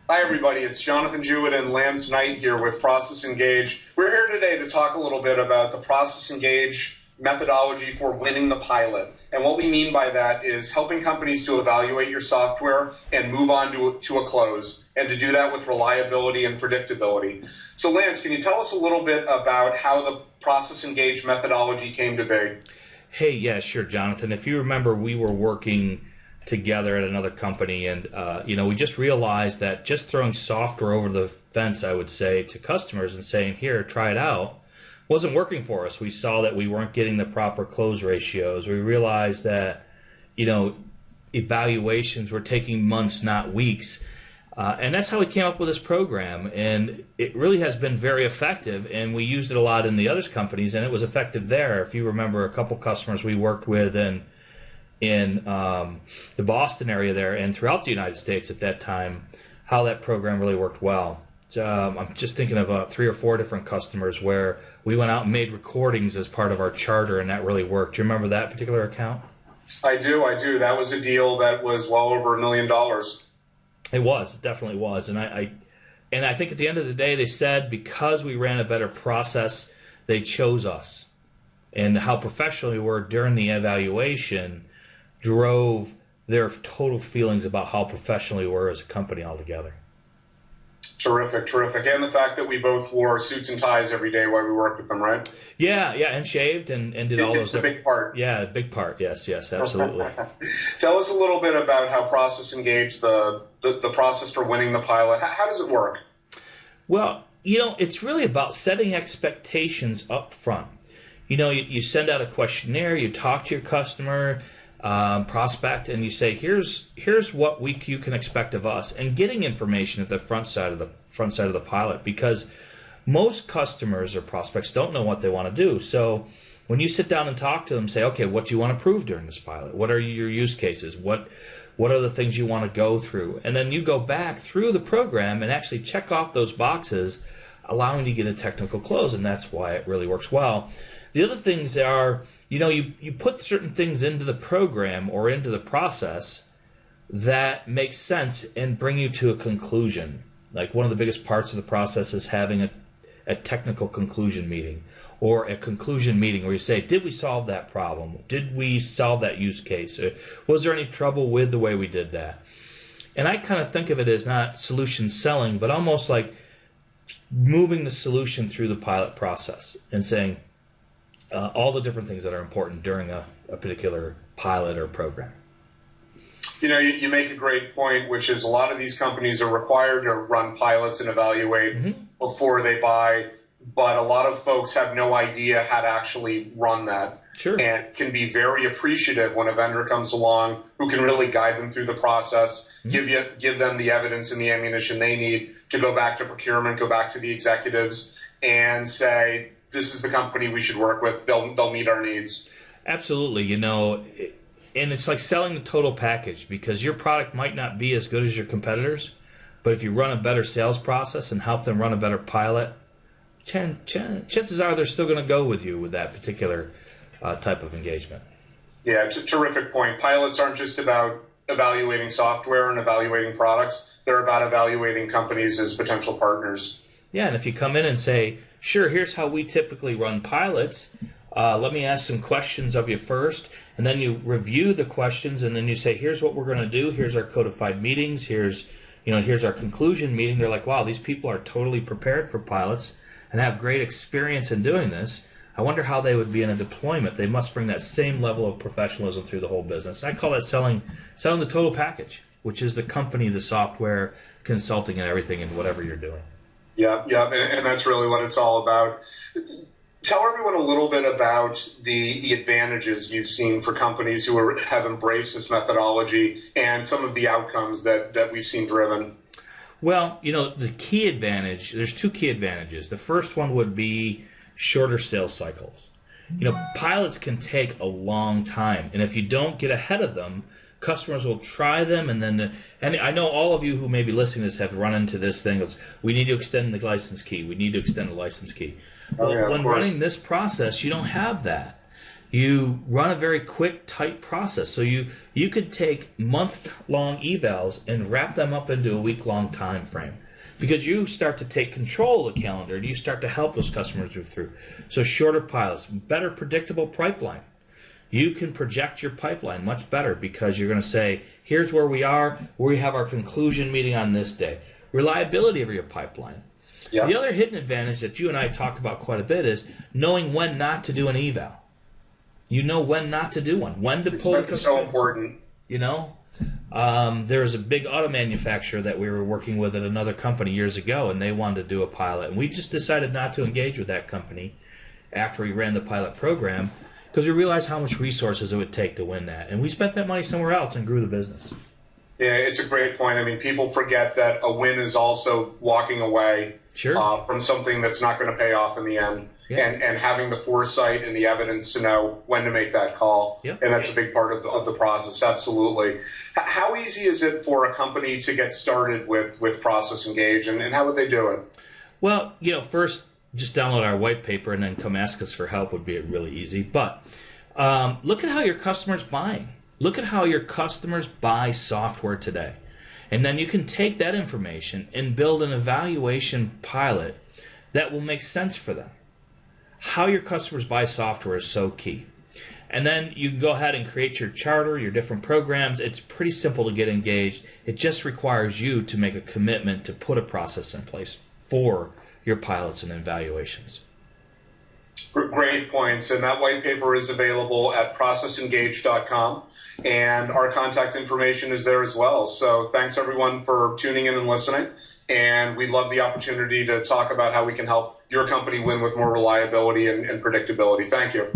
Hi, everybody. It's Jonathan Jewett and Lance Knight here with Process Engage. We're here today to talk a little bit about the Process Engage methodology for winning the pilot. And what we mean by that is helping companies to evaluate your software and move on to a close, and to do that with reliability and predictability. So, Lance, can you tell us a little bit about how the Process Engage methodology came to be? Hey, yeah, sure, Jonathan. If you remember, we were working together at another company, and we just realized that just throwing software over the fence, I would say, to customers and saying, here, try it out, wasn't working for us. We saw that we weren't getting the proper close ratios. We realized that, evaluations were taking months, not weeks. And that's how we came up with this program. And it really has been very effective, and we used it a lot in the other companies, and it was effective there. If you remember, a couple customers we worked with in the Boston area there and throughout the United States at that time, how that program really worked well. I'm just thinking of 3 or 4 different customers where we went out and made recordings as part of our charter, and that really worked. Do you remember that particular account? I do. That was a deal that was well over $1 million. It was. It definitely was. And I think at the end of the day, they said because we ran a better process, they chose us. And how professional we were during the evaluation drove their total feelings about how professional we were as a company altogether. Terrific. And the fact that we both wore suits and ties every day while we worked with them, right? Yeah, and shaved and did all those. It's a big part. Yeah, a big part. Yes, absolutely. Tell us a little bit about how Process Engage, the process for winning the pilot. How does it work? Well, it's really about setting expectations up front. You send out a questionnaire, you talk to your customer, prospect, and you say, here's what you can expect of us, and getting information at the front side of the pilot, because most customers or prospects don't know what they want to do. So when you sit down and talk to them, say, okay, what do you want to prove during this pilot? What are your use cases? What are the things you want to go through? And then you go back through the program and actually check off those boxes, allowing you to get a technical close, and that's why it really works well. The other things are, you put certain things into the program or into the process that make sense and bring you to a conclusion. Like one of the biggest parts of the process is having a technical conclusion meeting, or a conclusion meeting where you say, did we solve that problem? Did we solve that use case? Was there any trouble with the way we did that? And I kind of think of it as not solution selling, but almost like moving the solution through the pilot process and saying, all the different things that are important during a particular pilot or program. You make a great point, which is a lot of these companies are required to run pilots and evaluate before they buy, but a lot of folks have no idea how to actually run that. Sure. And can be very appreciative when a vendor comes along who can really guide them through the process, give them the evidence and the ammunition they need to go back to procurement, go back to the executives, and say, this is the company we should work with. They'll meet our needs. Absolutely. And it's like selling the total package, because your product might not be as good as your competitors, but if you run a better sales process and help them run a better pilot, chances are they're still going to go with you with that particular type of engagement. Yeah, it's a terrific point. Pilots aren't just about evaluating software and evaluating products. They're about evaluating companies as potential partners. Yeah, and if you come in and say, sure, here's how we typically run pilots. Let me ask some questions of you first, and then you review the questions, and then you say, here's what we're going to do. Here's our codified meetings. Here's our conclusion meeting. They're like, wow, these people are totally prepared for pilots and have great experience in doing this. I wonder how they would be in a deployment. They must bring that same level of professionalism through the whole business. I call that selling the total package, which is the company, the software, consulting, and everything, and whatever you're doing. Yeah, and that's really what it's all about. Tell everyone a little bit about the advantages you've seen for companies who have embraced this methodology and some of the outcomes that we've seen driven. Well, the key advantage, there's 2 key advantages. The first one would be shorter sales cycles. Pilots can take a long time, and if you don't get ahead of them, customers will try them, and I know all of you who may be listening to this have run into this thing of, we need to extend the license key. We need to extend the license key. Well, when running this process, you don't have that. You run a very quick, tight process. So you could take month-long evals and wrap them up into a week-long time frame, because you start to take control of the calendar and you start to help those customers move through. So shorter pilots, better predictable pipeline. You can project your pipeline much better because you're going to say, here's where we are. We have our conclusion meeting on this day. Reliability of your pipeline. Yeah. The other hidden advantage that you and I talk about quite a bit is knowing when not to do an eval. You know when not to do one. When to pull It's so important. You know? There was a big auto manufacturer that we were working with at another company years ago, and they wanted to do a pilot. And we just decided not to engage with that company after we ran the pilot program because we realized how much resources it would take to win that. And we spent that money somewhere else and grew the business. Yeah, it's a great point. I mean, people forget that a win is also walking away from something that's not going to pay off in the end. Yeah. And having the foresight and the evidence to know when to make that call. Yep. And that's a big part of the process, absolutely. How easy is it for a company to get started with Process Engage, and how would they do it? Well, first, just download our white paper and then come ask us for help would be really easy. But look at how your customer's buying. Look at how your customers buy software today. And then you can take that information and build an evaluation pilot that will make sense for them. How your customers buy software is so key. And then you can go ahead and create your charter, your different programs. It's pretty simple to get engaged. It just requires you to make a commitment to put a process in place for your pilots and evaluations. Great points. And that white paper is available at processengage.com. And our contact information is there as well. So thanks, everyone, for tuning in and listening. And we'd love the opportunity to talk about how we can help your company win with more reliability and predictability. Thank you.